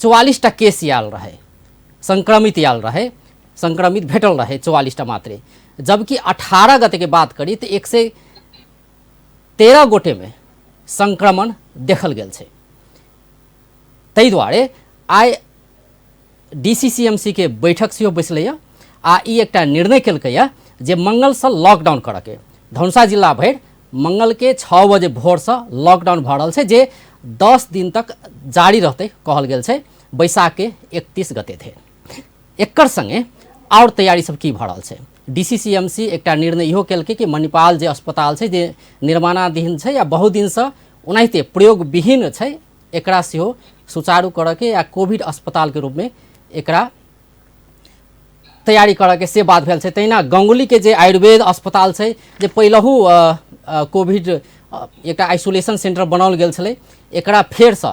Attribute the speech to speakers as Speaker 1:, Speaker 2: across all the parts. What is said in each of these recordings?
Speaker 1: 44टा case oil रहे, संक्रमित oil रहे, संक्रमित भेटल रहे 44टा मात्रे, जबकि 18 गते के बात करी तो 113 गोटे में संक्रमण देखल गेल छै। ताहि दुआरे आइ DCCMC के बैठक सेहो बैसलैया आ ई एकटा निर्णय केलकैया जे मंगल से लॉकडाउन करऽ के। धनुषा जिला भरि मंगल के 6 बजे भोर से लॉकडाउन भऽ रहल छै, जे 10 दिन तक जारी रहतै कहल गेल छै, बैसाख के 31 गते थे। एकर संगे और तैयारी सब की भऽ रहल छै। DCCMC एकटा निर्णय इहो केलकै कि मणिपाल जे अस्पताल छै, जे निर्माणाधीन छै या बहुत दिन से ओनाहिते प्रयोग विहीन छै, एकरा सेहो सुचारू करऽ के या कोविड अस्पताल के रूप में एकरा तैयारी करऽ के से बात भेल छै। तहिना गंगुली के जे आयुर्वेद अस्पताल छै, जे पहिलहु कोविड एकटा आइसोलेशन सेंटर बनाओल गेल छलै, एकरा फेर से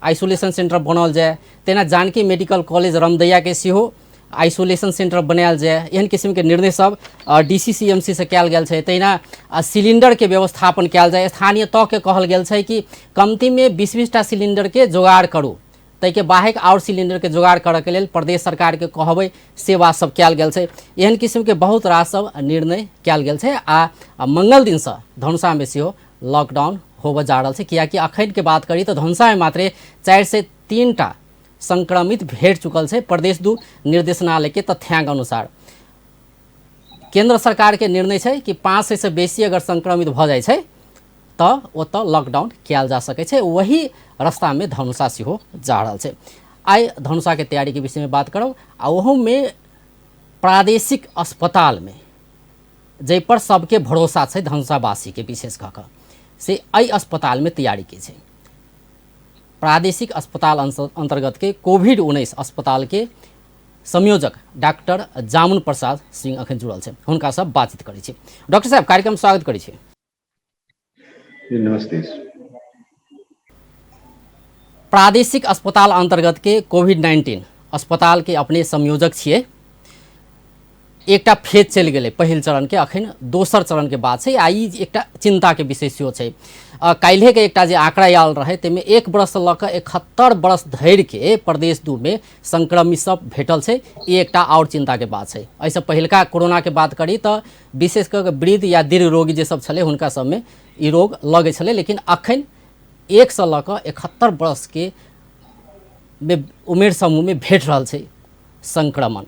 Speaker 1: आइसोलेशन सेंटर बनाओल जाए। तहिना जानकी मेडिकल कॉलेज रमदैया के सेहो आइसोलेशन सेंटर बनायल जाए। एहन किस्म के निर्णय सब DCCMC से कयल गेल छै। तहिना सिलिंडर के व्यवस्थापन कयल जाए। स्थानीय तह के कहल गेल छै कि कमती में 20-20टा सिलिंडर के जोगाड़ करू, तै के बाहेक और सिलिंडर के जोगाड़ करऽ के लेल प्रदेश सरकार के कहबै, सेवा सब कयल गेल छै। एहन किस्म के बहुत रास सब निर्णय कयल गेल छै। आ मंगल दिन से धनुषा में सेहो लॉकडाउन होबऽ जा रहल छै, कियाकि अखन के बात करी तो धनुषा में मात्र 4 से 3टा संक्रमित भेट चुकल छै। प्रदेश 2 निर्देशनालय के तथ्यांक अनुसार केंद्र सरकार के निर्णय छै कि 500 से बेसी अगर संक्रमित भऽ जाइ छै तो ओतऽ लॉकडाउन कयल जा सकै छै। वही रास्ता में धनुषा सेहो जा रहल छै। आइ धनुषा के तैयारी के विषय में बात करब आ ओहो में प्रादेशिक अस्पताल में जै पर सबके भरोसा छै धनुषावासी के विशेष कऽ कऽ से एहि अस्पताल में तैयारी की छै। प्रादेशिक अस्पताल अंतर्गत के कोविड-19 अस्पताल के संयोजक डॉक्टर जामुन प्रसाद सिंह अखन जुड़ल छै, हुनका सब बातचीत करै छी। डॉक्टर साहब कार्यक्रम स्वागत करै छी।
Speaker 2: नमस्ते।
Speaker 1: प्रादेशिक अस्पताल अंतर्गत के कोविड-19 अस्पताल के अपने संयोजक छियै। एकटा फेज चलि गेलै पहिल चरण के, अखन दोसर चरण के बात छै। आ ई एकटा चिंता के विषय सेहो छै। काल्हि के एकटा जे आंकड़ा आयल रहे ताहिमे 1 बरस से लऽ कऽ 71 बरस धरि के प्रदेश 2 में संक्रमित सब भेटल छै। ई एकटा और चिंता के बात छै। एहिसँ पहिलका कोरोना के बात करी तो विशेष कऽ वृद्ध या दीर्घ रोगी जे सब छलै हुनका सब में ई रोग लगै छलै, लेकिन अखन 1 से लऽ कऽ 71 बरस के उमेर समूह में भेट रहल छै संक्रमण।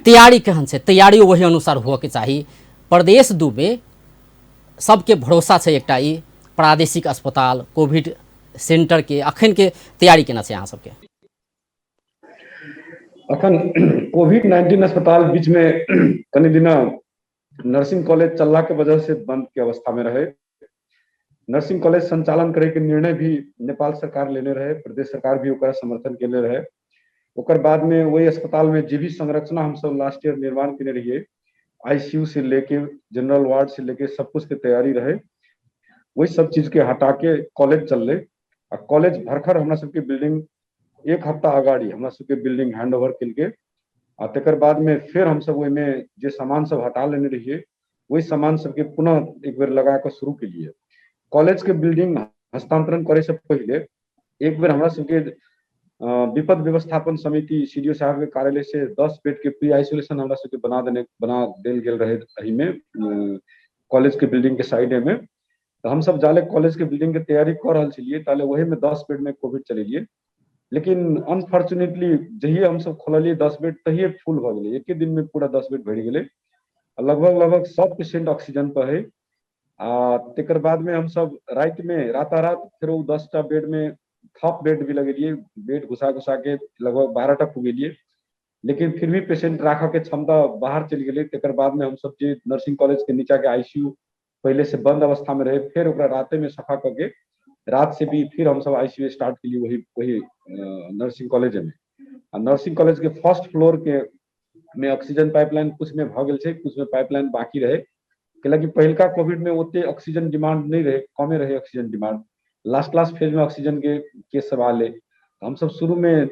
Speaker 1: तैयारी केहन छै? तैयारी वही अनुसार हुआ के चाहिए। प्रदेश 2 में सबके भरोसा छै एकटा ई प्रादेशिक अस्पताल कोविड सेंटर के अखन के तैयारी केना छै अहाँ सबके?
Speaker 2: अखन कोविड-19 अस्पताल बीच में कनि दिना नर्सिंग कॉलेज चलला के वजह से बंद के अवस्था में रहे। नर्सिंग कॉलेज संचालन करे के निर्णय भी नेपाल सरकार लेने रहे, प्रदेश सरकार भी ओकरा समर्थन केने रहे। ओकर बाद में वही अस्पताल में जे भी संरचना हम सब लास्ट ईयर निर्माण केने रहिए, ICU से लेके जनरल वार्ड से लेके सब कुछ के तैयारी रहे, वही सब चीज के हटा के कॉलेज चलले। आ कॉलेज भरखर हमरा सबके बिल्डिंग 1 हफ्ता अगाड़ी हमरा सबके बिल्डिंग हैंड ओवर केलके। आ तकर बाद में फिर हम सब ओहिमे जे सामान सब हटा लेने रहिए, वही सामान सबके पुनः एक बेर लगा के शुरू केलिए। कॉलेज के बिल्डिंग हस्तांतरण करे से पहले एक बेर हमरा सबके विपद व्यवस्थापन समिति CDO साहब के कार्यालय से 10 बेड के प्री आइसोलेशन हमरा सबके बना देल गेल रहे। एही में कॉलेज के बिल्डिंग के साइडे में तो हम सब जाले कॉलेज के बिल्डिंग के तैयारी कर रहल छलिए, ताले वही में 10 बेड में कोविड चलेलिए। लेकिन अनफॉर्चुनेटली जहिए हम सब खोललिए 10 बेड तहिए फुल भ गेलै। एके दिन में पूरा 10 बेड भर गेलै। लगभग 100 पेशेंट ऑक्सीजन पर है। तकर बाद में हम सब रात में रातारात फिर 10टा बेड में थप बेड भी लगेलिए, बेड घुसा के लगभग 12टा पुगेलिए। लेकिन फिर भी पेशेंट राखऽ के क्षमता बाहर चलि गेलै। तकर बाद में हम सब जे नर्सिंग कॉलेज के नीचा के ICU पहले से बंद अवस्था में रहे, फिर ओकरा राते में सफा करके रात से भी फिर हम सब ICU स्टार्ट के लिए वही नर्सिंग कॉलेज में। नर्सिंग कॉलेज के फर्स्ट फ्लोर के में ऑक्सीजन पाइपलाइन कुछ में भ गेल छै, कुछ में पाइपलाइन बाकी रहे। कैलाकि पहिलका कोविड में ओते ऑक्सीजन डिमांड नहीं रहे, कमे रहे ऑक्सीजन डिमांड। लास्ट फेज में ऑक्सीजन के केस सब आले। हम सब शुरू में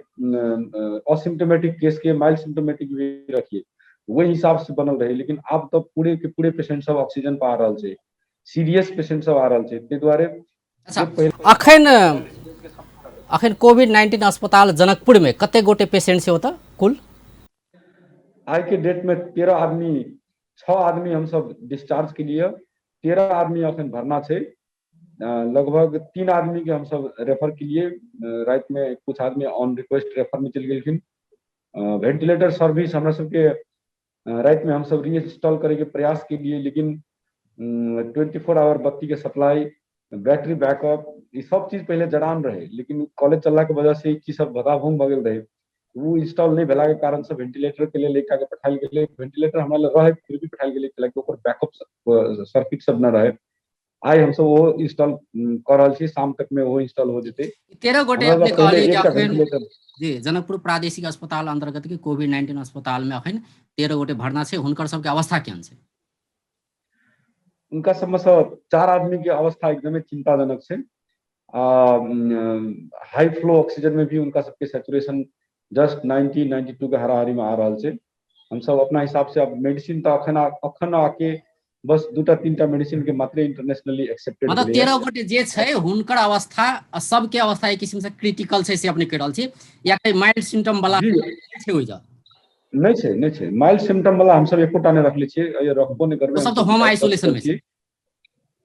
Speaker 2: असिम्टोमेटिक केस के माइल्ड सिम्टोमेटिक भी रखिए, वही हिसाब से बनल रहे। लेकिन अब तो पूरे के पूरे पेशेंट सब ऑक्सीजन पर आ रहल छै, सीरियस पेशेंट सब आ रहल छै। ताहि दुआरे
Speaker 1: अच्छा, अखन अखन कोविड-19 अस्पताल जनकपुर में कते गोटे पेशेंट से होता कुल?
Speaker 2: आज के डेट में 13 आदमी 6 आदमी हम सब डिस्चार्ज के लिए 13 आदमी अखन भरना छे। लगभग 3 आदमी के हम सब रेफर के लिए रात में कुछ आदमी ऑन रिक्वेस्ट रेफर में चल गेलखिन। वेंटिलेटर सर्विस हमरा सबके रात में हम सब रीइंस्टॉल करे के प्रयास के लिए, लेकिन 24 आवर बत्ती के सप्लाई, बैटरी बैकअप, ये सब चीज पहले जड़ान रहे, लेकिन कॉलेज चलला के वजह से चीज सब भगाभूम भगल रहे। वो इंस्टॉल नहीं भेला के कारण से वेंटिलेटर के लिए लेकर के पठाल गेले। वेंटिलेटर हमरा लग रहा है फिर भी पठाल गेले कि ओकर बैकअप सर्किट सब न रहे। आज हम सब वो इंस्टॉल कर रहल छी, शाम तक में वो इंस्टॉल हो जेते।
Speaker 1: 13 गोटे
Speaker 2: हमरा
Speaker 1: अपने
Speaker 2: लग पहले
Speaker 1: कहली कि
Speaker 2: एकटा
Speaker 1: अखन
Speaker 2: वेंटिलेटर
Speaker 1: जी जनकपुर प्रादेशिक अस्पताल अंतर्गत के कोविड-19 अस्पताल में अखन 13 गोटे भरना छै, हुनकर सबके अवस्था केहन छै?
Speaker 2: उनका सब में से 4 आदमी की अवस्था एकदम चिंताजनक है। हाई फ्लो ऑक्सीजन में भी उनका सबके सैचुरेशन जस्ट 90-92 के हाराहारी में आ रहा है। हम सब अपना हिसाब से अब मेडिसिन तो अखन आके बस 2-3 मेडिसिन के मात्र इंटरनेशनली एक्सेप्टेड
Speaker 1: मतलब 13 गोटे जे छै हुनकर अवस्था सबके अवस्था एक किस्म से क्रिटिकल छै से अपने कह रहल छी, या कोई माइल्ड सिम्टम वाला छै होई जा?
Speaker 2: नहीं छै माइल्ड सिम्टम वाला हम सब एकोटा ने रखले छियै, ये रखबो नहीं करबे।
Speaker 1: तो सब तो होम आइसोलेशन में छै।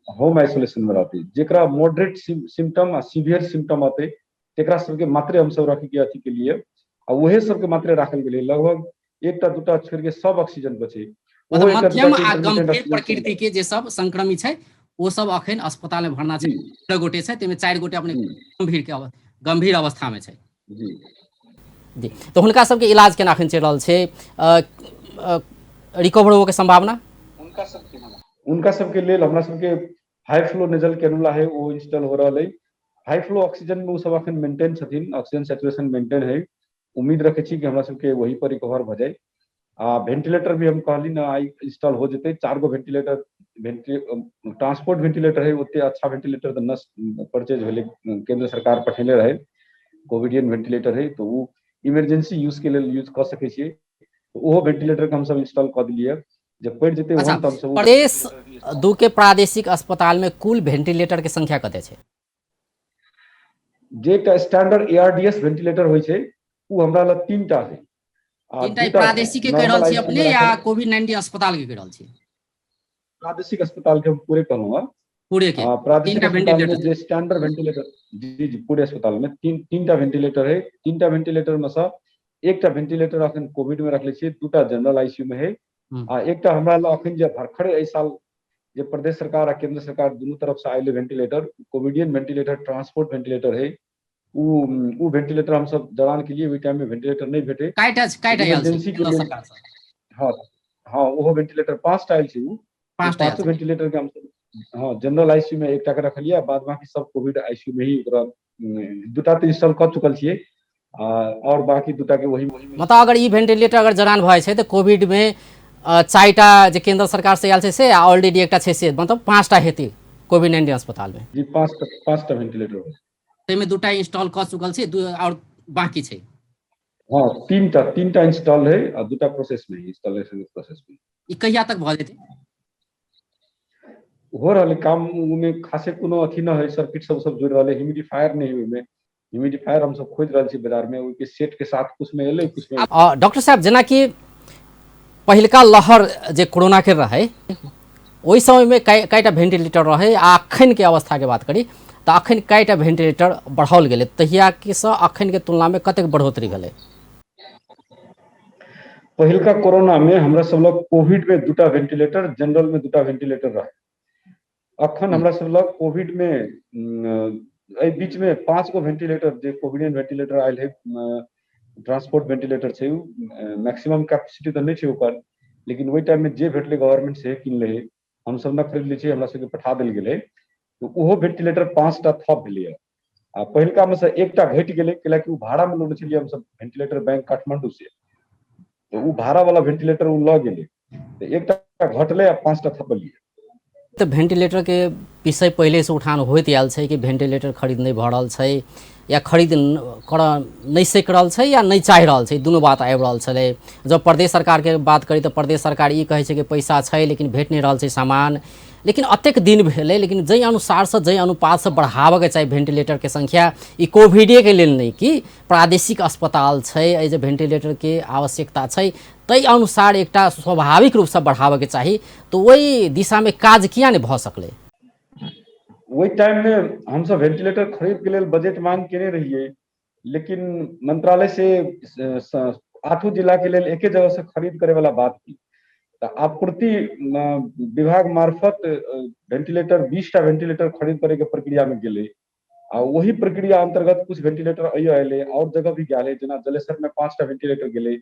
Speaker 2: होम आइसोलेशन में रहते, जेकरा मॉडरेट सिम्टम आ सीवियर सिम्टम आते तेकरा सबके मात्रे हम सब रखे के अथी के लिए, आ वहे सबके मात्रे राखल गेले। लगभग 1-2 छोड़ के सब ऑक्सीजन बचे।
Speaker 1: मतलब मध्यम आ गंभीर प्रकृति के जे सब संक्रमित छै वो सब अखन अस्पताल में भरना छै। 13 गोटे छै, तेमे 4 गोटे अपने गंभीर अवस्था में छै। जी तो हुनका सबके इलाज केना अखन चल रहल छै? रिकवर होवे के संभावना
Speaker 2: उनका सबके लेल हमरा सबके हाई फ्लो नेजल कैनुला है वो इंस्टॉल हो रहा है। हाई फ्लो ऑक्सीजन में वो सब अखन मेंटेन छथिन, ऑक्सीजन सैचुरेशन मेंटेन है। उम्मीद रखे छी कि हमरा सबके वही पर रिकवर भ जाए। वेंटिलेटर भी हम कहली ना आई इंस्टॉल हो जेते। 4 गो वेंटिलेटर ट्रांसपोर्ट वेंटिलेटर है, ओते अच्छा वेंटिलेटर तो न परचेज भेले, केंद्र सरकार पठेले रहे। कोविडियन वेंटिलेटर है तो वो इमरजेंसी यूज के लिए यूज कर सके छिए, तो वो वेंटिलेटर के हम सब इंस्टॉल कर दिलिए। जब पड़ जेते
Speaker 1: अच्छा,
Speaker 2: तब सब
Speaker 1: प्रदेश 2 के प्रादेशिक अस्पताल में कुल वेंटिलेटर के संख्या कते छै?
Speaker 2: जे स्टैंडर्ड एआरडीएस वेंटिलेटर होय छै उ हमरा लग 3टा है।
Speaker 1: 3टा प्रादेशिक के कह रहल छी अपने या कोविड-19 अस्पताल के कह रहल छी?
Speaker 2: प्रादेशिक अस्पताल के हम पूरे कहूंगा,
Speaker 1: पूरे के
Speaker 2: प्रादेशिक
Speaker 1: 3टा
Speaker 2: अस्पताल में
Speaker 1: वेंटिलेटर
Speaker 2: जो स्टैंडर्ड वेंटिलेटर जी पूरे अस्पताल में 3टा वेंटिलेटर है। 3टा वेंटिलेटर में से एकटा वेंटिलेटर अखन कोविड में रखले छिए, 2टा जनरल आईसीयू में है। एकटा हमरा लग अखन जे भरखड़े एहि साल जे प्रदेश सरकार आ केंद्र सरकार दोनों तरफ से आयल वेंटिलेटर कोविडियन वेंटिलेटर ट्रांसपोर्ट वेंटिलेटर है। उ वेंटिलेटर हम सब दौरान के लिए ओइ टाइम में वेंटिलेटर नहीं भेटे।
Speaker 1: काइटा आयल छै
Speaker 2: इमरजेंसी के
Speaker 1: केंद्र
Speaker 2: लिए
Speaker 1: सरकार से?
Speaker 2: हाँ वो वेंटिलेटर 5टा आयल छै। उ
Speaker 1: 5टा
Speaker 2: 5 वेंटिलेटर के हम हाँ जनरल आईसीयू में एकटा के रखलिए, बाद बाकी सब कोविड आईसीयू में ही ओकरा 2टा तो इंस्टॉल कर चुकल छिए और बाकी 2टा के वही
Speaker 1: मतलब अगर ई वेंटिलेटर अगर जरान भए छै तो कोविड में 4टा जे केंद्र सरकार से आयल छै से ऑलरेडी एकटा छै से मतलब 5टा हेतै कोविड-19 अस्पताल में
Speaker 2: जी 5टा वेंटिलेटर
Speaker 1: तेमे 2टा इंस्टॉल कर चुकल छै और बाकी छै।
Speaker 2: हाँ 3टा इंस्टॉल है और 2टा प्रोसेस में इंस्टॉलेशन प्रोसेस में।
Speaker 1: ई कहिया तक भ जेतै?
Speaker 2: हो रहा काम में खासे कोनो अथी न है, सर्किट सब जुड़ रहा है। ह्यूमिडिफायर नहीं हुई में ह्यूमिडिफायर हम सब खोज रहा छी बाजार में, उनके सेट के साथ कुछ में एले कुछ में।
Speaker 1: डॉक्टर साहब जेना कि पहिलका लहर जे कोरोना के रहे ओहि समय में कईटा वेंटिलेटर रहे, अखन के अवस्था के बात करी तो अखन कईटा वेंटिलेटर बढ़ाओल गेलै, तहिया के से अखन के तुलना में कतेक बढ़ोतरी भेलै?
Speaker 2: पहिलका कोरोना में हमरा सब लोग कोविड में 2टा वेंटिलेटर, जनरल में 2टा वेंटिलेटर रहे। अखन हमरा सब लग कोविड में बीच में 5 गो वेंटिलेटर जे कोविडियन वेंटिलेटर आयल है, ट्रांसपोर्ट वेंटिलेटर छै। मैक्सिमम कैपेसिटी तो नहीं छै ओकर, लेकिन वही टाइम में जे भेटले गवर्नमेंट से किनले है, हम सब न खरीद ले छिए, हमरा सबके पठा देल गेलै। तो ओहो वेंटिलेटर 5टा थप भेलै। आ पहिलका में से एकटा घट गेलै कैलाकि भाड़ा में लेने छलिए हम सब वेंटिलेटर बैंक काठमांडू से, तो उ भाड़ा वाला वेंटिलेटर उ ल गेलै, तो एकटा घटले आ 5टा थपलिए।
Speaker 1: तो वेंटिलेटर के विषय पहले से उठान होइत आयल छै कि वेंटिलेटर खरीद नहीं भऽ रहल छै या खरीद कर नहीं सक रहल छै या नहीं चाहि रहल छै, दुनू बात आबि रहल छलै। जब प्रदेश सरकार के बात करी तो प्रदेश सरकार ई कहै छै कि पैसा छै लेकिन भेट नहीं रहल छै सामान, लेकिन अतेक दिन भेलै, लेकिन जै अनुसार से जै अनुपात से बढ़ावे के चाही वेंटिलेटर के संख्या, ई कोविडे के लेल नहीं कि प्रादेशिक अस्पताल छै, एहि जे वेंटिलेटर के आवश्यकता छै तै अनुसार एकटा स्वाभाविक रूप से बढ़ावे के चाही, तो वही दिशा में काज किया नहीं भ सकलै?
Speaker 2: वही टाइम में हम सब वेंटिलेटर खरीद के लिए बजट मांग केने रहिए, लेकिन मंत्रालय से 8 जिला के लिए एक जगह से खरीद करे वाला बात की। तो आपूर्ति विभाग मार्फत वेंटिलेटर 20टा वेंटिलेटर खरीद करे के प्रक्रिया में गेले, आ वही प्रक्रिया अंतर्गत कुछ वेंटिलेटर अले और जगह भी गए, जना जलेसर में 5टा वेंटिलेटर गेले,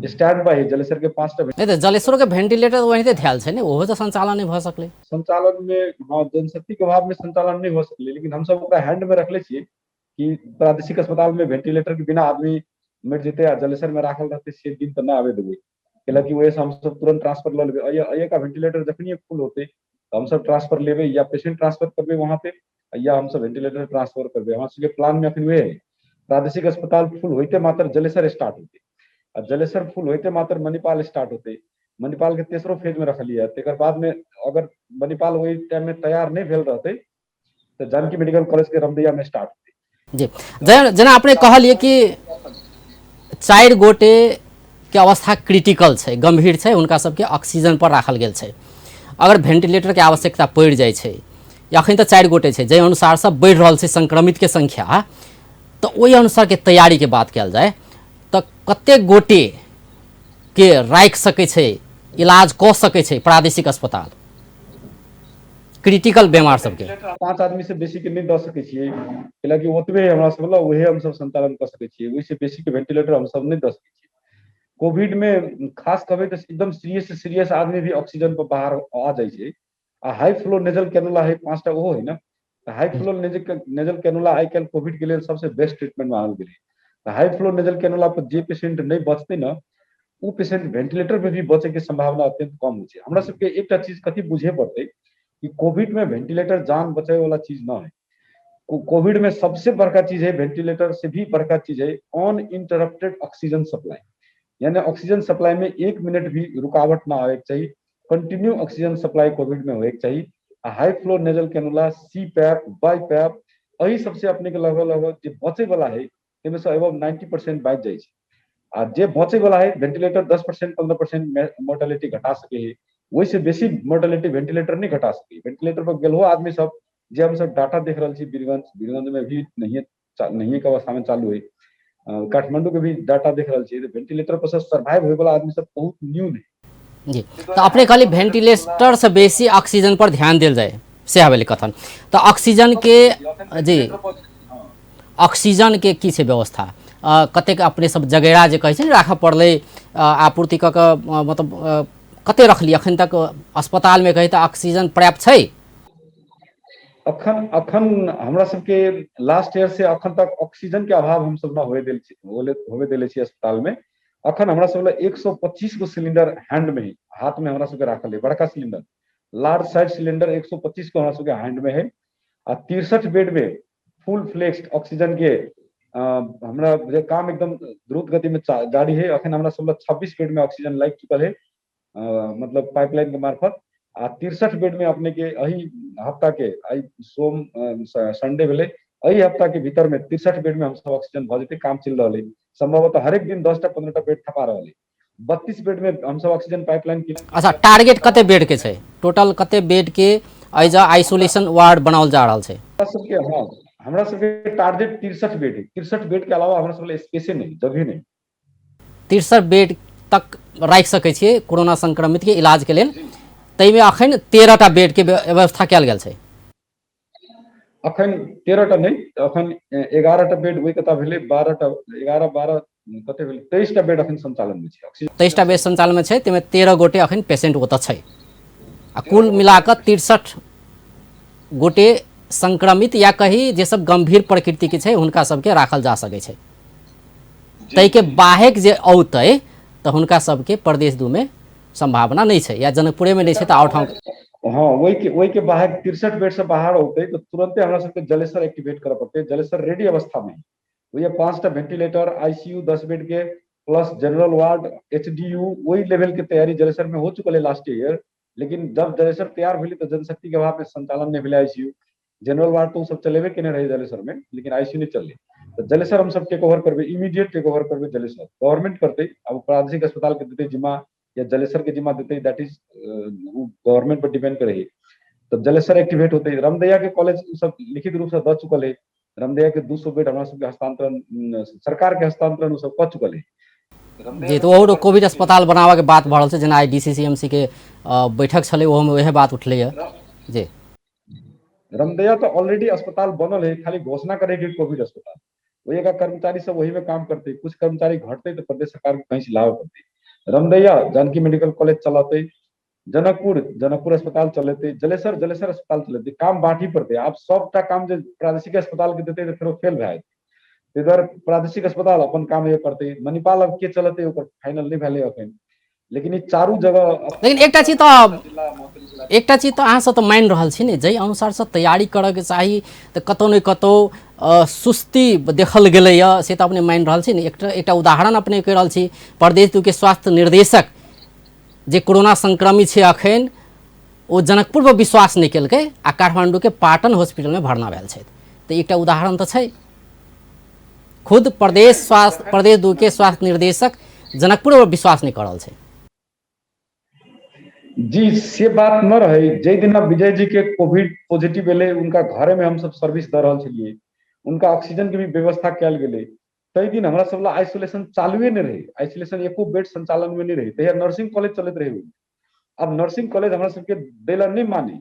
Speaker 2: स्टैंड बाय जलेसर के 5टा
Speaker 1: नहीं तो जलेश्वर के वेंटिलेटर वहीं ते ध्यान छै ने, ओहो तो संचालन नहीं भ सकलै।
Speaker 2: संचालन में, हाँ, जनशक्ति के अभाव में संचालन नहीं हो सकले, लेकिन हम सब हैंड में रखले छिए कि प्रादेशिक अस्पताल में वेंटिलेटर के बिना आदमी मर जेते आ जलेसर में राखल रहते से दिन तो ना आवे देबे, कैलाकि वही से हम सब तुरंत ट्रांसफर ल लेबे। अये का वेंटिलेटर जखनी फुल होते तो हम सब ट्रांसफर लेबे, या पेशेंट ट्रांसफर करबे वहां पे, या हम सब वेंटिलेटर ट्रांसफर करबे। हम सबके प्लान में अखन वे है प्रादेशिक अस्पताल फुल होते मात्र जलेसर स्टार्ट होते, और जलेसर फुल होते मात्र मणिपाल स्टार्ट होते। मणिपाल के तेसरो फेज में रखलिए है, तेकर बाद में अगर मणिपाल वही टाइम में तैयार नहीं भेल रहते तो जानकी मेडिकल कॉलेज के रमदैया में स्टार्ट होते।
Speaker 1: जी, जेना अपने कहलिए कि 4 गोटे के अवस्था क्रिटिकल छै, गंभीर छै, हुनका सबके ऑक्सीजन पर राखल गेल छै। अगर वेंटिलेटर के आवश्यकता पड़ जाए छै, या अखन तो 4 गोटे छै, जे अनुसार से बढ़ रहल छै संक्रमित के संख्या, तो वही अनुसार के तैयारी के बात कल जाए तो कते गोटे के राखि सकै छै, इलाज कऽ सकै छै प्रादेशिक अस्पताल क्रिटिकल बीमार सबके?
Speaker 2: 5 आदमी से बेसी के नहीं दे सके छिए, कैलाकि ओतबे हमरा सब ला वही हम सब संचालन कर सके छिए, वही से बेसी के वेंटिलेटर हम सब नहीं दे सके छिए। कोविड में खास कहबे तो एकदम सीरियस से सीरियस आदमी भी ऑक्सीजन पर बाहर आ जाए छै। आ हाई फ्लो नेजल कैनुला है 5टा ओहो है ना, तो हाई फ्लो नेजल कैनुला आई कैल कोविड के लिए सबसे बेस्ट ट्रीटमेंट मानल गेलै। तो हाई फ्लो नेजल कैनुला पर जे पेशेंट नहीं बचते ना, वो पेशेंट वेंटिलेटर पे भी बचे के संभावना अत्यंत कम हो छै। हमरा सबके एकटा चीज कथी बुझे पड़ते कि कोविड में वेंटिलेटर जान बचाए वाला चीज ना है। कोविड में सबसे बड़का चीज है, वेंटिलेटर से भी बड़का चीज है अनइंटरप्टेड ऑक्सीजन सप्लाई, यानी ऑक्सीजन सप्लाई में 1 मिनट भी रुकावट ना आवे चाहिए, कंटिन्यू ऑक्सीजन सप्लाई कोविड में होए चाहिए। High flow nasal cannula, CPAP, BiPAP, यही सबसे अपने के लगभग लगभग जो बचे वाला है इनमें से अबव 90% बच जाए। आ जे बचे वाला है वेंटिलेटर 10% 15% मोर्टेलिटी घटा सके है, वही से बेसी मोर्टेलिटी वेंटिलेटर नहीं घटा सके। वेंटिलेटर पर गेल आदमी सब जे हम सब डाटा देख रहा वीरगंज में भी नहीं के अवस्था में चालू है, काठमांडू के भी डाटा देख रहा है, वेंटिलेटर पर सर्वाइव होए वाला आदमी सब बहुत न्यून है।
Speaker 1: जी, तो अपने कहली वेंटिलेटर से बेसी ऑक्सीजन पर ध्यान दिल जाए, से हवेली कथन। तो ऑक्सीजन के, जी, ऑक्सीजन के की छै व्यवस्था? कतेक अपने सब जगेरा जे कहै छै राखऽ पड़लै, आपूर्ति कऽ के मतलब कते रखली अखन तक अस्पताल में? कही तो ऑक्सीजन पर्याप्त छै?
Speaker 2: अखन अखन हमरा सबके लास्ट ईयर से अखन तक ऑक्सीजन के अभाव हम सब ना होवे देले छी अस्पताल में। अखन हमरा सब 125 गो सिलेंडर हैंड में है, हाथ में हमरा सबके राखल है, बड़का सिलेंडर लार्ज साइज सिलेंडर 125 को हमरा सबके हैंड में है। आ 63 बेड में फुल फ्लेक्स्ड ऑक्सीजन के हमरा काम एकदम द्रुत गति में जारी है। अखन हमरा सब 26 बेड में ऑक्सीजन लग चुकल है, मतलब पाइपलाइन के मार्फत। आ 63 बेड में अपने के अही हफ्ता के सोम संडे भेले, अही हफ्ता के भीतर में 63 बेड में हम सब ऑक्सीजन भ जेते, काम चल रहा है। संभवतः हर एक दिन 10टा 15टा बेड थपा रहा है। 32 बेड में हम सब ऑक्सीजन पाइपलाइन की।
Speaker 1: अच्छा, टारगेट कते बेड के छै? टोटल कते बेड के एज आइसोलेशन वार्ड बनावल जा रहा है?
Speaker 2: हाँ, हमरा सबके टारगेट 63 बेड है। 63 बेड के अलावा हमरा सब स्पेस नहीं, जगह नहीं।
Speaker 1: 63 बेड तक राखि सकै छियै कोरोना संक्रमित के इलाज के लेल। तई में अखन 13टा बेड के व्यवस्था कल गेल छै।
Speaker 2: अखन 13टा नहीं, अखन 11टा बेड वही कता भेले, 12टा 11 12 कते भेले, 23टा बेड अखन संचालन में छै।
Speaker 1: 23टा बेड संचालन में छै, तई में 13 गोटे अखन पेशेंट ओतऽ छै। आ कुल मिलाकर 63 गोटे संक्रमित या कही जे सब गंभीर प्रकृति के छै हुनका सबके राखल जा सकै छै। तई के बाहेक जे औतै तो हुनका सबके प्रदेश 2 में संभावना नहीं है, या जनकपुरे में नहीं है तो आउट ठाम।
Speaker 2: हाँ, वही के बाहर 63 बेड से बाहर होते तो तुरंत हमरा सबके जलेसर एक्टिवेट करे पड़ते। जलेसर रेडी अवस्था में वही 5टा वेंटिलेटर, आईसीयू 10 बेड के प्लस जनरल वार्ड, एचडीयू, वही लेवल की तैयारी जलेसर में हो चुका है लास्ट ईयर। लेकिन जब जलेसर तैयार भेली तो जनशक्ति के अभाव में संचालन नहीं भेले आईसीयू। जनरल वार्ड तो सब चलेबे केने रहे जलेसर में, लेकिन आईसीयू नहीं चलले। तो जलेसर हम सब टेक ओवर करबे, इमीडिएट टेक ओवर करबे जलेसर। गवर्नमेंट करते, अब प्रादेशिक अस्पताल के देते जिम्मा या जलेसर के जिम्मा देते, दैट इज गवर्नमेंट पर डिपेंड करे। तो जलेसर एक्टिवेट होते, रामदैया के कॉलेज सब लिखित रूप से द चुकल है। रामदैया के 200 बेड हमारा सबके हस्तांतरण, सरकार के हस्तांतरण सब कर चुकल है।
Speaker 1: जी, तो और कोविड अस्पताल बनावा के बात बढ़ल छै, जेना आई डीसीसीएमसी के बैठक छलै, ओहो में वह बात उठलै है जी।
Speaker 2: रामदैया तो ऑलरेडी अस्पताल बनल है, खाली घोषणा करेगी कोविड अस्पताल। वही का कर्मचारी सब वही में काम करते, कुछ कर्मचारी घटते तो प्रदेश सरकार को कहीं से लाभ पड़ते। रामदैया जानकी मेडिकल कॉलेज चलाते, जनकपुर जनकपुर अस्पताल चलेते, जलेसर जलेसर अस्पताल चलेते, काम बांटी पड़ते। आप सबटा काम जो प्रादेशिक अस्पताल के देते तो फिर वो फेल भए। इधर प्रादेशिक अस्पताल अपन काम ये करते, मणिपाल अब के चलते ओकर फाइनल नहीं भेले अखन। लेकिन ये चारू जगह
Speaker 1: लेकिन एकटा चीज तो अहाँ सब तो मान रहल छी ने, जै अनुसार से तैयारी करऽ के चाही, तो कतौ ने कतौ सुस्ती देखल गेलै है, से तो अपने मान रहल छी ने। एकटा उदाहरण अपने कह रहल छी, प्रदेश के स्वास्थ्य निर्देशक जे कोरोना संक्रमित छै अखन, ओ जनकपुर पर विश्वास नहीं केलकै आ काठमांडू के पाटन हॉस्पिटल में भर्ना भेल छै। तो एकटा उदाहरण तो छै, खुद प्रदेश 2 के स्वास्थ्य निर्देशक जनकपुर पर विश्वास नहीं कर रहल छै।
Speaker 2: जी से बात न रहे। जै दिन विजय जी के कोविड पॉजिटिव भेले, उनका घरे में हम सब सर्विस द रहल छलिए, उनका ऑक्सीजन के भी व्यवस्था कयल गेले। तै दिन हमरा सब ला आइसोलेशन चालुए नहीं रहे, आइसोलेशन एको बेड संचालन में नहीं रहे। तहिया नर्सिंग कॉलेज चलत रहे। अब नर्सिंग कॉलेज हमरा सबके देला नहीं मानी,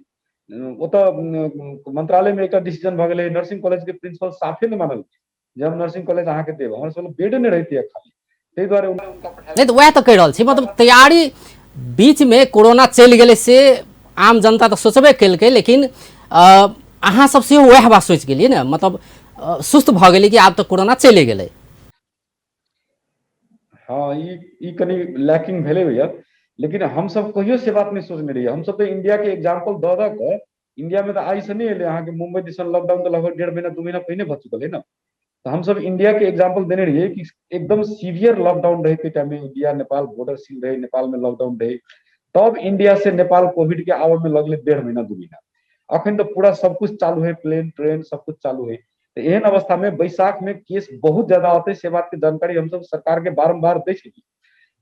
Speaker 2: वो तो मंत्रालय में एक डिसीजन भ गेले, नर्सिंग कॉलेज के प्रिंसिपल साफे नहीं मानल जे हम नर्सिंग कॉलेज अहाँ के देब। हमरा सब बेड नहीं रहती खाली, तै द्वारे उनका
Speaker 1: नहीं तो वह तो कह रहल छी, मतलब तैयारी बीच में कोरोना चल गए से आम जनता तो सोचबे केलकै, लेकिन अहाँ सब से वह बात सोच गेलिए ना, मतलब सुस्त भ गेली कि आब तो कोरोना चले गेलै।
Speaker 2: हाँ, ई कनी लैकिंग भेले भैया। लेकिन हम सब कहियो से बात नहीं सोचने रहिए। हम सब तो इंडिया के एग्जांपल द द के, इंडिया में तो आई से नहीं एले। अहाँ के मुंबई दिसन लॉकडाउन तो लगभग 1.5 महीना 2 महीना पहले भ चुकल है ना। तो हम सब इंडिया के एग्जांपल देने रहिए कि एकदम सीवियर लॉकडाउन रहे के टाइम में इंडिया नेपाल बॉर्डर सील रहे, नेपाल में लॉकडाउन रहे, तब इंडिया से नेपाल कोविड के आवे में लगले 1.5 महीना 2 महीना। अखन तो पूरा सब कुछ चालू है, प्लेन ट्रेन सब कुछ चालू है। तो एहन अवस्था में बैसाख में केस बहुत ज्यादा आते, से बात की जानकारी हम सब सरकार के बारंबार दे छी।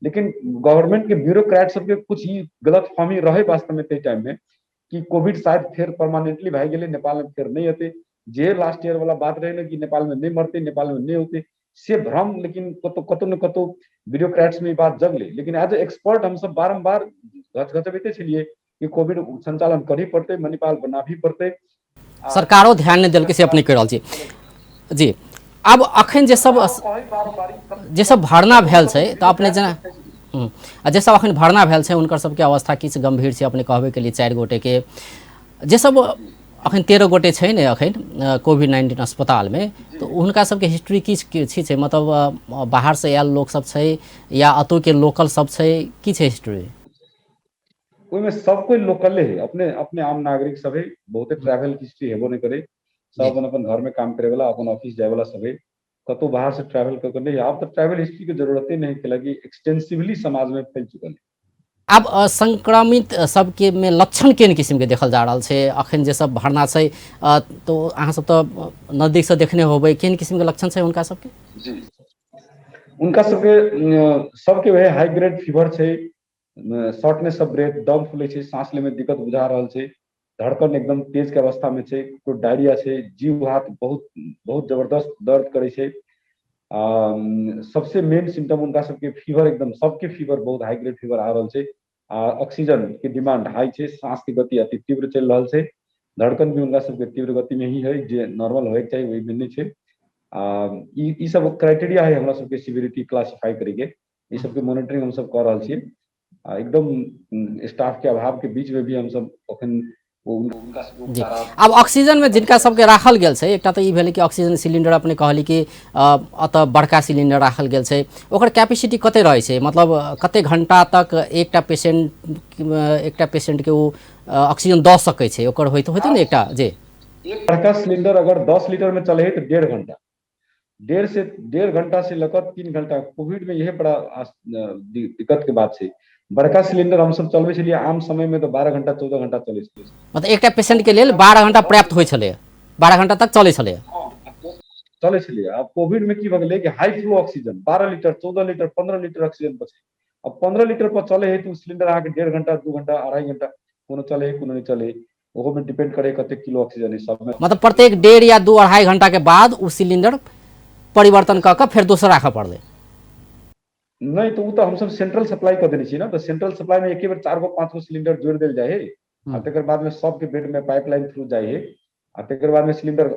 Speaker 2: लेकिन गवर्नमेंट के ब्यूरोक्रेट सबके कुछ ही गलत फहमी रहे वास्तव में ते टाइम में कि कोविड शायद फिर परमानेंटली भाई गेले, नेपाल में फिर नहीं होते। जे लास्ट ईयर वाला बात रहे ना कि नेपाल में नहीं मरते, नेपाल में नहीं होते, से भ्रम। लेकिन कतो न कतो ब्यूरोक्रेट्स में बात जगले। लेकिन एज ए एक्सपर्ट हम सब बारंबार घचघचबैते छलिए कि कोविड संचालन करही पड़ते, मणिपाल बना भी पड़ते।
Speaker 1: सरकारो ध्यान नहीं दिलकै, से अपने कह रहल छी जी। अब अखन जे सब भरना भेल छै, तो अपने जेना जे सब अखन भरना भेल छै, हुनकर सबके अवस्था किछु गंभीर छै। अपने कहबे के लिए 4 गोटे के, जे सब अखन 13 गोटे छै ने अखन कोविड-19 अस्पताल में, तो उनका सबके हिस्ट्री की छै, मतलब बाहर से आयल लोग सब छै या अतो के लोकल सब छै, की छै हिस्ट्री?
Speaker 2: में सब कोई लोकले है, अपने अपने आम नागरिक सब है। बहुते ट्रैवल हिस्ट्री हेबो नहीं करे, सब अपन अपन घर में काम करे वाला, अपन ऑफिस जाए वाला सब है। कतो बाहर से ट्रैवल कर नहीं। अब तो ट्रैवल हिस्ट्री की जरूरत ही नहीं, लगी एक्सटेंसिवली समाज में फैल चुकल है।
Speaker 1: अब संक्रमित सबके में लक्षण केन किस्म के देखल जा रहा है अखन जे सब भरना छै, तो अहाँ सब तो नजदीक से देखने होबे, केन किस्म के लक्षण छै उनका सबके?
Speaker 2: जी, उनका सबके वह हाई ग्रेड फीवर छै, शॉर्टनेस ऑफ ब्रेथ, दम फूले छै, सांस ले में दिक्कत बुझा रहल छै, धड़कन एकदम तेज के अवस्था में छै, तो डायरिया छै, जीव हाथ बहुत बहुत जबरदस्त दर्द करे छै। सबसे मेन सिम्टम उनका सबके फीवर, एकदम सबके फीवर बहुत हाई ग्रेड फीवर आ रहल छै। ऑक्सीजन के डिमांड हाई छै, सांस की गति अति तीव्र चल रहा है, धड़कन भी उनका सबके तीव्र गति में ही है, जे नॉर्मल होए चाहिए वही में नहीं है। ई सब क्राइटेरिया है हमरा सबके सिविरिटी क्लासिफाई करेंगे, ये सबके मॉनिटरिंग हम सब कर रहा छिए। एकदम स्टाफ के अभाव के बीच में भी हम सब अखन
Speaker 1: जी। अब ऑक्सीजन में जिनका सबके राखल गेल छै, एकटा तो ई भेलै कि ऑक्सीजन सिलिंडर अपने कहली कि अतः बड़का सिलिंडर राखल गेल छै, ओकर कैपेसिटी कते रहे छै, मतलब कते घंटा तक एकटा पेशेंट के वो ऑक्सीजन द सकै छै, ओकर होइते ने एकटा जे
Speaker 2: एक बड़का सिलिंडर अगर 10 लीटर में चले है तो 1.5 घंटा, 1.5 घंटा से लेकर 3 घंटा। कोविड में यह बड़ा दिक्कत के बात है। बड़का सिलेंडर हम सब चलबे छलिए आम समय में तो 12 घंटा 14 घंटा चले छलै।
Speaker 1: मतलब एकटा पेशेंट के लेल 12 घंटा पर्याप्त होइ छलै, 12 घंटा तक चलै छलै।
Speaker 2: चले छलिए। अब कोविड में की भ गेलै कि high flow oxygen 12 litre 14 litre 15 litre oxygen बचे। अब 15 लीटर पर चले है तो सिलेंडर अहाँ के 1.5 घंटा 2 घंटा 2.5 घंटा कोनो चले है कोनो नहीं चले है, ओहो में डिपेंड करे कते किलो ऑक्सीजन है सब में।
Speaker 1: मतलब प्रत्येक 1.5 या 2 2.5 घंटा के बाद उ सिलेंडर परिवर्तन कऽ फिर दोसर राखऽ पड़लै।
Speaker 2: नहीं तो वो तो हम सब सेंट्रल सप्लाई कर देने छी ना, तो सेंट्रल सप्लाई में एक बार 4 गो 5 गो सिलेंडर जोड़ देल जाए है आ तकर बाद में सबके बेड में पाइपलाइन थ्रू जाए है आ तकर बाद में सिलेंडर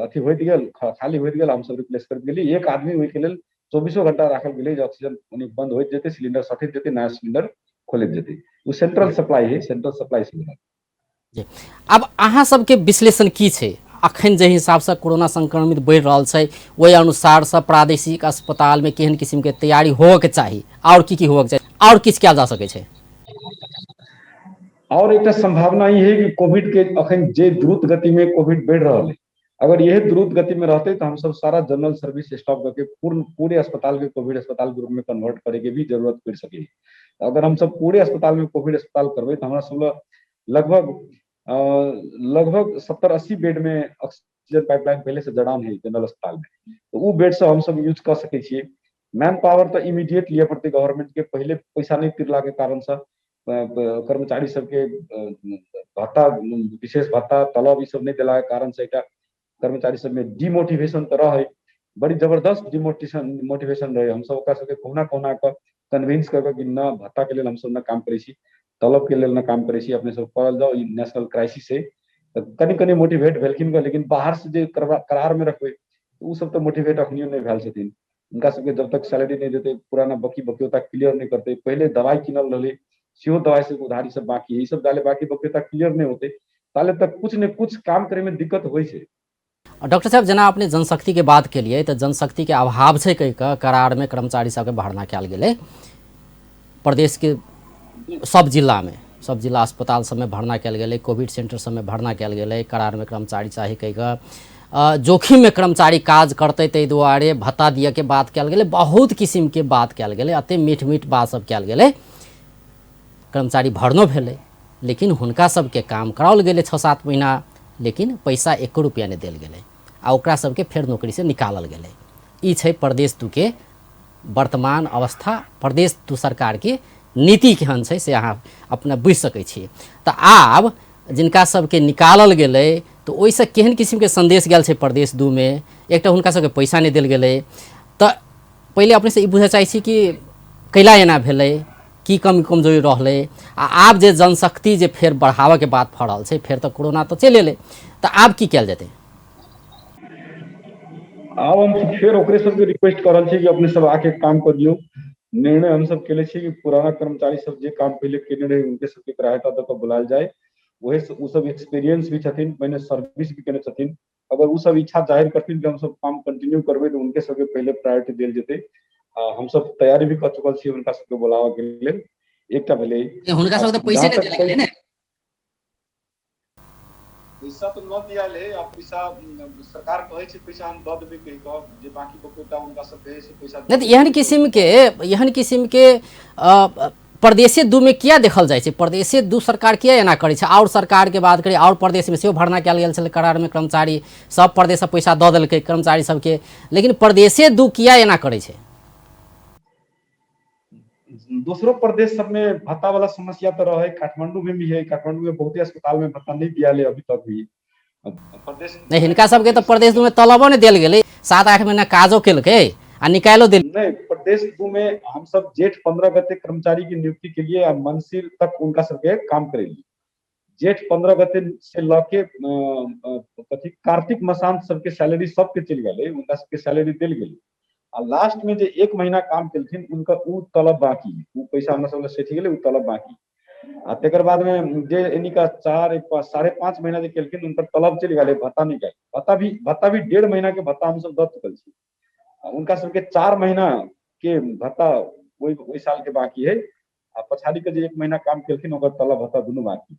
Speaker 2: अथी होइत गेल खाली होइत गेल हम सब रिप्लेस कर गेली। एक आदमी ओहि के लेल 24 घंटा राखल गेलै जे ऑक्सीजन ओनी बंद होइत जेते सिलेंडर सठैत जेते नया सिलेंडर खोलैत जेते। वो सेंट्रल सप्लाई है, सेंट्रल सप्लाई सिलेंडर।
Speaker 1: जी। अब अहाँ सबके विश्लेषण की छै अखन जे हिसाब से कोरोना संक्रमित बढ़ि रहल छै ओहि अनुसार से प्रादेशिक अस्पताल में केहन किस्म के तैयारी होबे के चाही और की होबे के चाही और किछ कयल जा सकै छै?
Speaker 2: और एक संभावना ये है कि कोविड के अखन जे द्रुत गति में कोविड बढ़ रहा है, अगर यह द्रुत गति में रहते तो हम सब सारा जनरल सर्विस स्टॉप करके पूरे अस्पताल के कोविड अस्पताल के रूप में कन्वर्ट करे के भी जरूरत पड़ सके। अगर हम सब पूरे अस्पताल में कोविड अस्पताल करबे तो हमारा सब लगभग लगभग 70-80 बेड में ऑक्सीजन पाइपलाइन पहले से जड़ान है जनरल अस्पताल में, तो वो बेड से हम सब यूज कर सके छिए। मैन पावर तो इमीडिएट लिए पड़ते गवर्नमेंट के, पहले पैसा नहीं तिरला के कारण से कर्मचारी सबके भत्ता विशेष भत्ता तलब ई सब नहीं दिला के कारण से एकटा कर्मचारी सब में डिमोटिवेशन तो रहे, बड़ी जबरदस्त डिमोटिवेशन मोटिवेशन रहे। हम सब ओकरा सबके कोना कोना के कन्विंस करके कि न भत्ता के लेल हम सब न काम करे छी, तलब के लेल न काम करे छी, अपने सब करल जाओ ई नेशनल क्राइसिस है। तो कनी कनी मोटिवेट भेलखिन का, लेकिन बाहर से जे करार में रखबे तो उ सब तो मोटिवेट अखनियो नहीं भेल छथिन। उनका सबके जब तक सैलरी नहीं देते पुराना बकी बकियोता क्लियर नहीं करते, पहले दवाई किनल रहे सीओ दवाई से उधारी सब बाकी है, ये सब डाले बाकी बकियोता क्लियर नहीं होते ताले तक कुछ न कुछ काम करे में दिक्कत होइ छै।
Speaker 1: डॉक्टर साहब जेना अपने जनशक्ति के बात के लिए तो जनशक्ति के अभाव छै कह के करार में कर्मचारी सबके भरना कयल गेलै प्रदेश के सब जिला में, सब जिला अस्पताल सब में भरना कयल गेलै, कोविड सेंटर सब में भरना कयल गेलै, करार में कर्मचारी चाही कह के जोखिम में कर्मचारी काज करते ताहि दुआरे भत्ता दिए के बात कयल गेलै, बहुत किस्म के बात कयल गेलै, अते मीठ मीठ बात सब कयल गेलै, कर्मचारी भरनो भेलै लेकिन हुनका सबके काम कराओल गेलै 6-7 महीना लेकिन पैसा 1 रुपया नहीं देल गेलै आ ओकरा सबके फेर नौकरी से निकालल गेलै। ई छै प्रदेश 2 के वर्तमान अवस्था, प्रदेश 2 सरकार के नीति केहन छै से अहाँ अपना बुझि सकै छियै। तऽ आब जिनका सबके निकालल गेलै तो ओहिसँ केहन किस्म के संदेश गेल छै प्रदेश 2 में, एकटा हुनका सबके पैसा नहीं देल गेलै। तऽ पहिले अपने से ई बुझे चाहै छी कि कैला एना भेलै, की कमी कमजोरी रहलै आ आब जे जनशक्ति जे फेर बढ़ावे के बात भऽ रहल छै, फेर तऽ कोरोना तो चलि एलै तऽ आब की कयल जेतै?
Speaker 2: आब हम फिर ओकरे सबके रिक्वेस्ट कर रहे कि अपने सब आके काम करियो। निर्णय हम सब केले छी कि पुराना कर्मचारी सब जे काम पहले केने रहे उनके सबके सहायता दऽ कऽ बुलायल जाए, वही उ सब एक्सपीरियंस भी छथिन, पहले सर्विस भी केने छथिन। अगर उ सब इच्छा जाहिर करथिन कि हम सब काम कंटिन्यू करबे तो उनके सबके पहले प्रायोरिटी देल जेतै। हम सब तैयारी भी कर चुकल छी उनका सबके बुलावा के लेल। एकटा भेलै
Speaker 1: हुनका सबके तऽ पैसे नहि देल गेलै ने,
Speaker 2: पैसा तो न दिया है, अब पैसा सरकार कहे छै पैसा हम दऽ देबै कहि कऽ, जे बाकी बकोटा उनका सब कहे छै पैसा
Speaker 1: नहीं तो एहन किस्म के प्रदेशे 2 में किया देखल जाए छै? प्रदेशे 2 सरकार किया एना करै छै? और सरकार के बात करी और प्रदेश में सेहो भरना कयल गेल छलै करार में कर्मचारी सब प्रदेश से पैसा दऽ देलकै कर्मचारी सबके, लेकिन प्रदेशे 2 किया एना करै छै?
Speaker 2: दूसरो प्रदेश सब में भत्ता वाला समस्या तो रहे, काठमांडू में भी है, काठमांडू में बहुते अस्पताल में भत्ता नहीं दिया ले अभी तक भी। प्रदेश
Speaker 1: नहीं हिनका सबके तो प्रदेश 2 में तलबो नहीं देल गेलै, 7-8 महीना काजो केलकै आ निकालो दिल।
Speaker 2: नहीं प्रदेश 2 में हम सब जेठ 15 गते कर्मचारी की नियुक्ति के लिए मंसिर तक उनका सबके काम करेली। जेठ 15 गते से लके कथी कार्तिक मसांत सबके सैलरी सबके चल गए, उनका सबके सैलरी दिल गेली। आ लास्ट में जे 1 महीना काम केलथिन उनका उ तलब बाकी, उ पैसा हमरा सब सेठ गेलै, उ तलब बाकी। आ तकर बाद में जे इनका 4-5.5 महीना जे केलखिन उनकर तलब चल गए, भत्ता नहीं गए। भत्ता भी 1.5 महीना के भत्ता हम सब दऽ चुकल छी। उनका सबके 4 महीना के भत्ता वही साल के बाकी है आ पछाड़ी के जे 1 महीना काम केलखिन ओकर तलब भत्ता दुनू बाकी।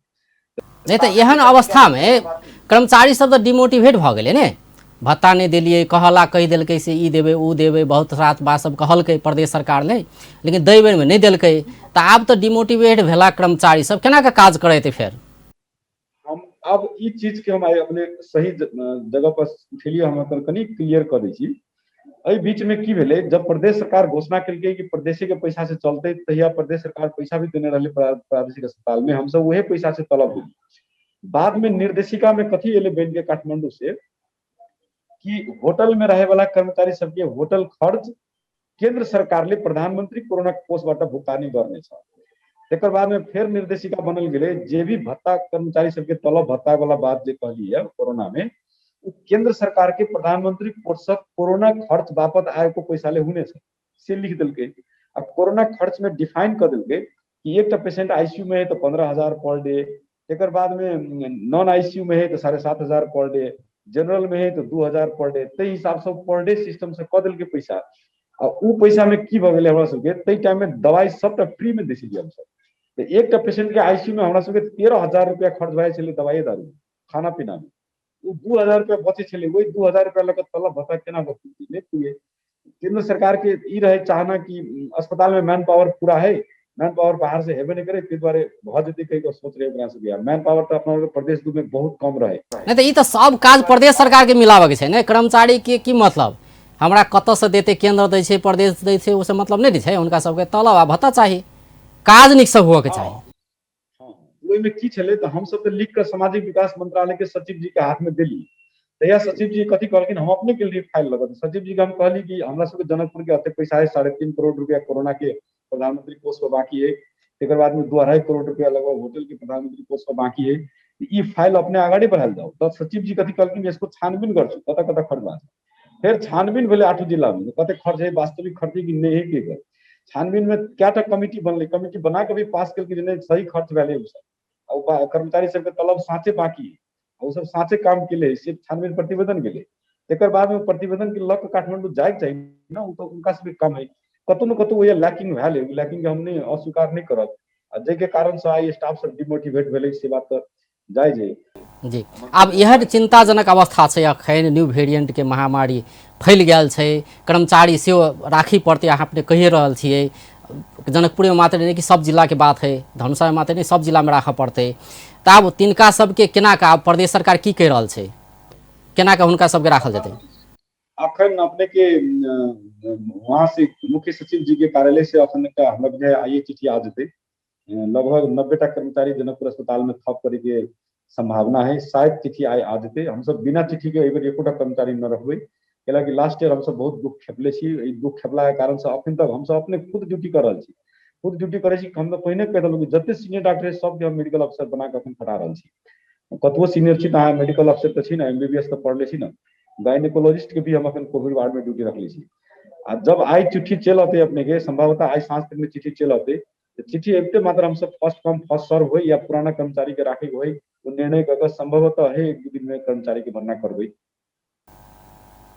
Speaker 1: नहीं तो एहन अवस्था में कर्मचारी सब तो डिमोटिवेट भऽ गेलै ने, भत्ता नहीं दिलिए, कहला कही दिलकै से ई देबै ऊ देबै, बहुत रात बात सब कहलकै प्रदेश सरकार ने, लेकिन दै बेर में नहीं दिलकै। तो आब तो डिमोटिवेट भेला कर्मचारी सब, केना के काज करेते फिर?
Speaker 2: हम अब ई चीज के हम आइ अपने सही जगह पर उठेलिए, हम अपन कनी क्लियर कर दै छी। एहि बीच में की भेलै, जब प्रदेश सरकार घोषणा केलकै कि प्रदेशे के पैसा से चलते, तहिया प्रदेश सरकार पैसा भी देने रहले प्रादेशिक अस्पताल में, हम सब वही पैसा से तलब देली। बाद में निर्देशिका में कथी एले बन के काठमांडू से कि होटल में रहे वाला कर्मचारी सबके होटल खर्च केंद्र सरकार ले प्रधानमंत्री कोरोना कोषबाट भुगतानी गर्ने छ। तेकर बाद में फिर निर्देशिका बनल गेलै, जे भी भत्ता कर्मचारी सबके तलब भत्ता वाला बात जे कहली है कोरोना में, केंद्र सरकार के प्रधानमंत्री कोषक कोरोना खर्च बापत आएको पैसाले हुने छ से लिख दिलकै। अब कोरोना खर्च में डिफाइन कर दिलकै कि एक पेशेंट आईसीयू में है तो 15,000 पर डे, तेकर बाद में नॉन आईसीयू में है तो 7,500 पर डे, जनरल में है तो 2,000 पर डे, ते हिसाब से पर डे सिस्टम से कऽ देलकै पैसा। आ उ पैसा में की भऽ गेलै, हमरा सबके तै टाइम में दवाई सबटा फ्री में दै छलियै हम सब। तो एक पेशेंट के आईसीयू में हमरा सबके 13,000 रुपया खर्च भए छलै दवाई दारू खाना पीना में। 2,000 रुपया बचे छलै, वही 2,000 रुपया लग तलब भत्ता केना बचतै, नहीं दिए। केंद्र सरकार के ई रहे चाहना कि अस्पताल में मैन पावर पूरा है, मैन पावर बाहर से हेबे नहीं करे, ताहि दुआरे भऽ जेतै कहि कऽ सोच रहे ओकरा सबके। मैन पावर तो अपना प्रदेश में बहुत कम रहे।
Speaker 1: नहीं तो ई तो सब काज प्रदेश सरकार के मिलाबे के छै ने, कर्मचारी के की मतलब? हमरा कतऽ से देते, केंद्र दै छै प्रदेश दै छै, ओसे मतलब नहीं छै। उनका सबके तलब आ भत्ता चाही, काज नीक से हुए के चाही।
Speaker 2: ओहि में की छलै तो हम सब तो लिख कर सामाजिक विकास मंत्रालय के सचिव जी के हाथ में देली। तहिया सचिव जी कथी कहलखिन, हम अपने के लिए फाइल लगत। सचिव जी के हम कहली कि हमरा सबके जनकपुर के अते पैसा है, 3.5 करोड़ रुपया कोरोना के प्रधानमंत्री कोष पर बाकी है, तेकर बाद में 2-2.5 करोड़ रुपया लगभग होटल के प्रधानमंत्री कोष पर बाकी है, ई फाइल अपने आगाड़ी बढ़ाल जाओ। तो सचिव जी कथी कहलखिन, इसको छानबीन कर छु, कतऽ कतऽ खर्च बा। फिर छानबीन भेलै 8 जिला में, कते खर्च है, वास्तविक खर्च कि नहीं है के। छानबीन में क्या कमिटी बनलै, कमिटी बना के भी पास केलकै जे नहीं सही खर्च भेलै। कर्मचारी सबके तलब साँचे बाकी है, वो सब साँचे काम केले से छानबीन प्रतिवेदन गेले। तेकर बाद में प्रतिवेदन के लग काठमांडू जाए चाहिए ना, तो उनका सबके कम है, कतौ न कतौ ये लैकिंग भेल, लैकिंग के हमने अस्वीकार नहीं करब। जे के कारण से आई स्टाफ सब डिमोटिवेट भेले, से बात तो जायज है।
Speaker 1: जी, आब यह चिंताजनक अवस्था छै, अखन न्यू वेरिएंट के महामारी फैल गेल छै, कर्मचारी से राखी पड़ते, अहाँ अपने कहिए रहल छियै। जनकपुर में मात्र नहीं कि सब जिला के बात है, धनुषा में मात्र नहीं सब जिला में राखऽ पड़ते। तो आब तिनका सबके केना का आब प्रदेश सरकार की कहि रहल छै, केना का हुनका सबके राखल जेतै?
Speaker 2: अखन अपने के वहां से मुख्य सचिव जी के कार्यालय से अखन का हमरा बुझाय आइए चिट्ठी आ जेतै। लगभग 90टा कर्मचारी जनकपुर अस्पताल में थप करे के संभावना है, शायद चिट्ठी आइ आ जेतै। हम सब बिना चिट्ठी के एहि एकोटा कर्मचारी न रखबै, कैलाकि लास्ट ईयर हम सब बहुत दुख खेपले छी। ई दुख खेपला के कारण से अखन तक हम सब अपने खुद ड्यूटी कर रहल छी, खुद ड्यूटी करे छी। हम तो पहिने कह देलहुँ कि जते सीनियर डॉक्टर सब के हम मेडिकल अफसर बना के अखन खटा रहल छी। कतबो सीनियर छी, अहाँ मेडिकल अफसर तो छी ना, एमबीबीएस तो पढ़ले छी ना। गायनेकोलॉजिस्ट के भी हम अखन कोविड वार्ड में ड्यूटी रखले छी। आ जब आई चिट्ठी चल आते अपने के, संभवतः आई सांझ तक में चिट्ठी चल आते, चिट्ठी अबते मात्र हम सब फर्स्ट कम फर्स्ट सर्व हो या पुराना कर्मचारी के राखे हो, वो निर्णय कर संभवतः है 1-2 दिन में कर्मचारी के भरना करबै।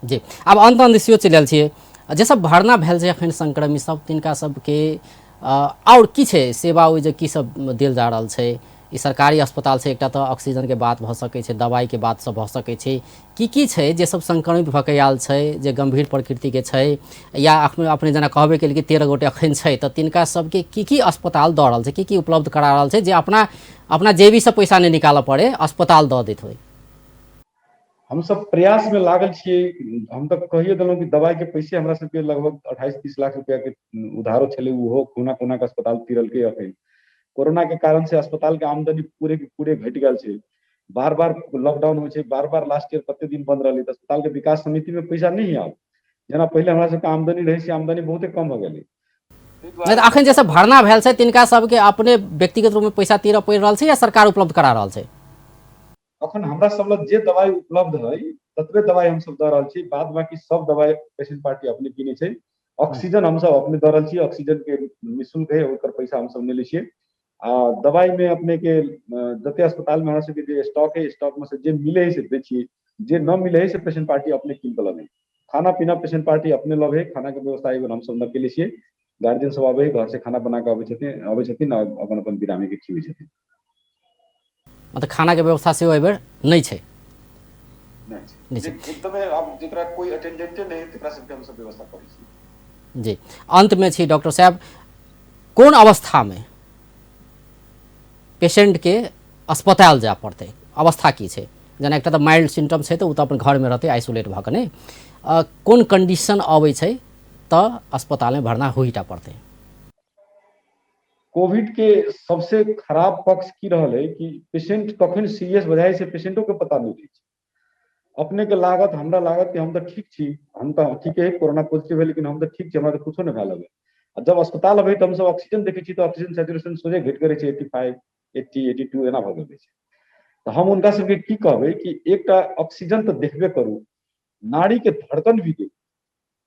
Speaker 1: जी, आब अंत दिशियो चलि आयल छियै, जे सब भरना भेल छै अखन संक्रमित सब, तिनका सबके और की छै सेवा, ओ जे की सब देल जा रहल छै? ई सरकारी अस्पताल छै, एकटा तो ऑक्सीजन के बात भऽ सकै छै, दवाई के बात सब भऽ सकै छै, की छै जे सब संक्रमित भऽ के आयल छै, जे गंभीर प्रकृति के छै, या अपने जेना कहबे केलियै कि 13 गोटे अखन छै, तो तिनका सबके की अस्पताल दऽ रहल छै, की उपलब्ध करा रहल छै, जे अपना जेबी से पैसा नहीं निकालऽ पड़े, अस्पताल दऽ दैत होइ?
Speaker 2: हम सब प्रयास में लागल छियै। हम तो कहिए देलहुँ कि दवाई के पैसे हमरा सबके लगभग 28-30 लाख रुपया के उधारो छलै, उहो कोना कोना के अस्पताल तीरलकै। अखन कोरोना के कारण से अस्पताल के आमदनी पूरे के पूरे घट गेल छै। बार बार लॉकडाउन होइ छै, बार बार लास्ट ईयर कते दिन बंद रहलै, तो अस्पताल के विकास समिति में पैसा नहीं आयल। जेना पहले हमरा सबके आमदनी रहे से आमदनी बहुते कम भऽ गेलै।
Speaker 1: नहीं तो अखन जैसे भरना भेल छै, तिनका सबके अपने व्यक्तिगत रूप में पैसा तीरऽ पड़ि रहल छै, या सरकार उपलब्ध करा रहल छै?
Speaker 2: अखन हमरा सब लग जे दवाई उपलब्ध है ततबे दवाई हम सब दऽ रहल छी। बाद बाकी सब दवाई पेशेंट पार्टी अपने किनै छै। ऑक्सीजन हम सब अपने दऽ रहल छी, ऑक्सीजन के निःशुल्क है, ओकर पैसा हम सब नहि लै छियै। आ दवाई में अपने के जते अस्पताल में हमरा सबके जे स्टॉक है, स्टॉक में से जे मिले है से दै छियै, जे न मिले है से पेशेंट पार्टी अपने कीन के लबै। खाना पीना पेशेंट पार्टी अपने लबै, खाना के व्यवस्था एगो हम सब न केले छियै। गार्जियन सब आबै है, घर से खाना बना के अबै छथिन, अपन अपन बिरामी के खिबै छथिन।
Speaker 1: मतलब खाना के व्यवस्था से एहि बेर नहीं छै?
Speaker 2: नहीं छै।
Speaker 1: जी
Speaker 2: एकदमै अब जेकरा कोई अटेंडेंटे नहीं तेकरा सबके हम सब व्यवस्था करै छी।
Speaker 1: जी अंत में छी डॉक्टर साहब, कौन अवस्था में पेशेंट के अस्पताल जाय पड़ते, अवस्था की है? जेना एक तो माइल्ड सिम्टम्स है तो अपन घर में रहते आइसोलेट भऽ ने, कौन कंडीशन अबै छै तो अस्पताल में भरना होइटा पड़ते?
Speaker 2: कोविड के सबसे खराब पक्ष की रहल है कि पेशेंट कखन सीरियस भऽ जाइ छै पेशेंटों के पता नहीं छै। अपने के लागत हमरा लागत कि हम तो ठीक छी, हम तो ठीक है, कोरोना पॉजिटिव है लेकिन हम तो ठीक छी, हमरा तो कुछो नहीं भेल है। जब अस्पताल अबै तो हम सब ऑक्सीजन देखै छी तो ऑक्सीजन सैचुरेशन सोझे घटि करै छै 85, 80, 82 एना भऽ गेल छै। तो हम उनका सबके की कहबै कि एकटा ऑक्सीजन तो देखबे करू, नाड़ी के धड़कन भी देखू।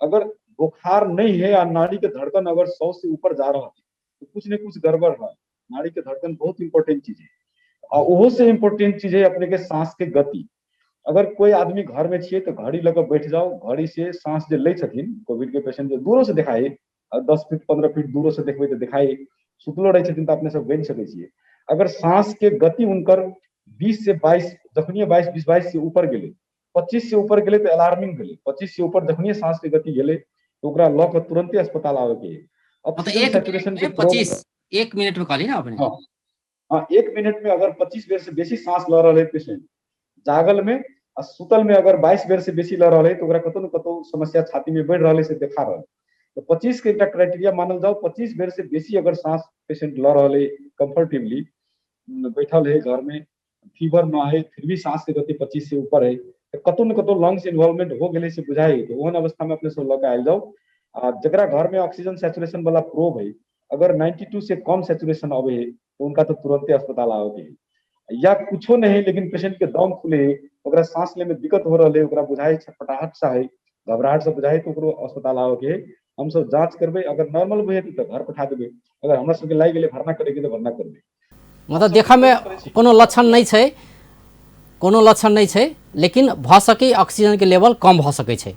Speaker 2: अगर बुखार नहीं है या नाड़ी के धड़कन अगर 100 से ऊपर जा रहा है तो कुछ न कुछ गड़बड़ है। नाड़ी के धड़कन बहुत इंपॉर्टेंट चीज है, और ओहो से इम्पोर्टेंट चीज है अपने के सांस के गति। अगर कोई आदमी घर में छिए तो घड़ी लगा बैठ जाओ, घड़ी से सांस जो ले छथिन कोविड के पेशेंट जो दूरों से दिखाई, 10 फीट 15 फीट दूरों से देखबे तो दिखाई, सुतलो रहे छथिन तो अपने सब गनि सकै छियै। अगर सांस के गति उनकर 20 से 22 जखनिए 22 से ऊपर गेले, 25 से ऊपर गेले तो अलार्मिंग गेले, 25 से ऊपर जखनिए सांस के गति गेले तो ओकरा लऽ के तुरंते अस्पताल आवे के।
Speaker 1: मतलब
Speaker 2: ऑक्सीजन
Speaker 1: एक
Speaker 2: सैचुरेशन
Speaker 1: मिनट
Speaker 2: के
Speaker 1: में 25, एक मिनट में कहली ना आपने?
Speaker 2: हाँ हाँ, 1 मिनट में अगर 25 बेर से बेसी सांस ल रहा है पेशेंट जागल में, आ सुतल में अगर 22 बेर से बेसी ल रहा है तो ओकरा कतौ न कतौ समस्या छाती में बढ़ रहा है से देखा रहा है। तो 25 के एकटा क्राइटेरिया मानल जाओ, 25 बेर से बेसी अगर सांस पेशेंट ल रहा है कंफर्टेबली, बैठल है घर में, फीवर ना है फिर भी सांस के गति 25 से ऊपर है, तो कतौ न कतौ लंग्स इन्वॉल्वमेंट हो गए से बुझाई, तो ओहन अवस्था में अपने सब लऽ के आयल जाओ। जकरा घर में ऑक्सीजन सैचुरेशन वाला प्रोब है, अगर 92 से कम सैचुरेशन आवे है तो उनका तो तुरंते अस्पताल आवे के है। या कुछो नहीं है लेकिन पेशेंट के दम खुले है, ओकरा सांस ले में दिक्कत हो रहा है, ओकरा बुझाई छटपटाहट सा है, घबराहट से बुझाई तो ओकरो अस्पताल आवे के है। हम सब जांच करबे, अगर नॉर्मल बुझे तो घर पठा देबे, अगर हमरा सबके लागि गेले भरना करे के तो भरना करबे।
Speaker 1: मतलब देखा में कोनो लक्षण नहीं छै, कोनो लक्षण नहीं छै, लेकिन भऽ सके ऑक्सीजन के लेवल कम भऽ सकै छै,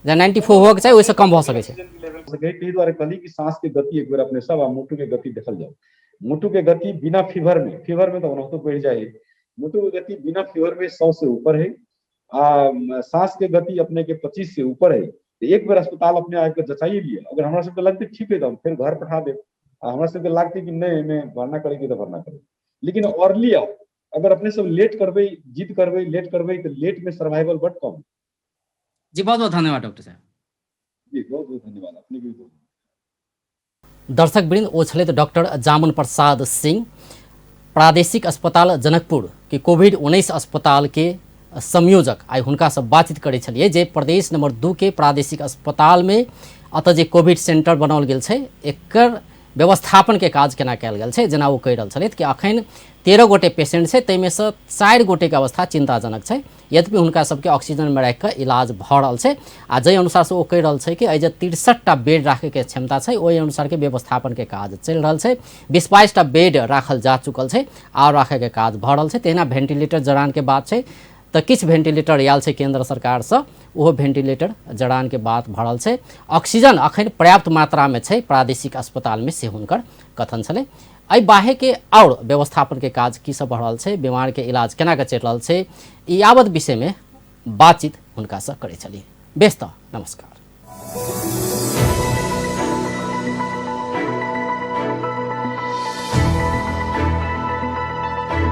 Speaker 1: जे 94 होके चाहिए ओइसे कम भऽ सकै छै।
Speaker 2: ताहि दुआरे कहली कि सांस के गति एक बार अपने सब आ मुट्ठू के गति देखल जाओ। मुट्ठू के गति बिना फीवर में तो ओनाहितो बढ़ जाए, मुट्ठू के गति बिना फीवर में 100 से ऊपर है, सांस के गति अपने के 25 से ऊपर है, तो एक बार अस्पताल अपने आके जचाइए लिए। अगर हमरा सबके लगते ठीक है तो हम फिर घर पठा दे, हमरा सबके लगते कि नहीं मैं भरना करेगी तो भरना करे, लेकिन अर्ली आओ। अगर अपने सब लेट करबे, जिद करबे, लेट करबे तो लेट में सर्वाइवल बट कम।
Speaker 1: जी बहुत बहुत धन्यवाद डॉक्टर साहब।
Speaker 2: जी बहुत बहुत धन्यवाद, अपने भी बहुत।
Speaker 1: दर्शक वृंद, ओ छलैथ डॉक्टर जामुन प्रसाद सिंह, प्रादेशिक अस्पताल जनकपुर के कोविड-19 अस्पताल के संयोजक। आई हुनका से बातचीत करे छलिए जे प्रदेश नंबर 2 के प्रादेशिक अस्पताल में अतः जे कोविड सेंटर बनाओल गेल छै एकर व्यवस्थापन के काज केना कयल गेल छै। जेना वो कहि रहल छलैथ कि अखन 13 गोटे पेशेंट छै, ताहिमे से 4 गोटे के अवस्था चिंताजनक छै, यद्यपि हुनका सबके ऑक्सीजन में राखि कऽ इलाज भऽ रहल छै। आ जाहि अनुसार से वो कहि रहल छै कि एहि जे 63टा बेड राखे के क्षमता छै ओहि अनुसार के व्यवस्थापन के काज चलि रहल छै। 22-22टा बेड राखल जा चुकल छै और राखे के काज भऽ रहल छै। तहिना वेंटिलेटर जड़ान के बात छै तो किछु वेंटिलेटर आयल छै केंद्र सरकार से, ओहो वेंटिलेटर जड़ान के बात भऽ रहल छै। ऑक्सीजन अखन पर्याप्त मात्रा में छै प्रादेशिक अस्पताल में से हुनकर कथन छलै। एहि बाहे के और व्यवस्थापन के काज की सब भऽ रहल छै, बीमार के इलाज केना के चलि रहल छै, ई यावत विषय में बातचीत हुनका से करै छलिए। बेस्त नमस्कार।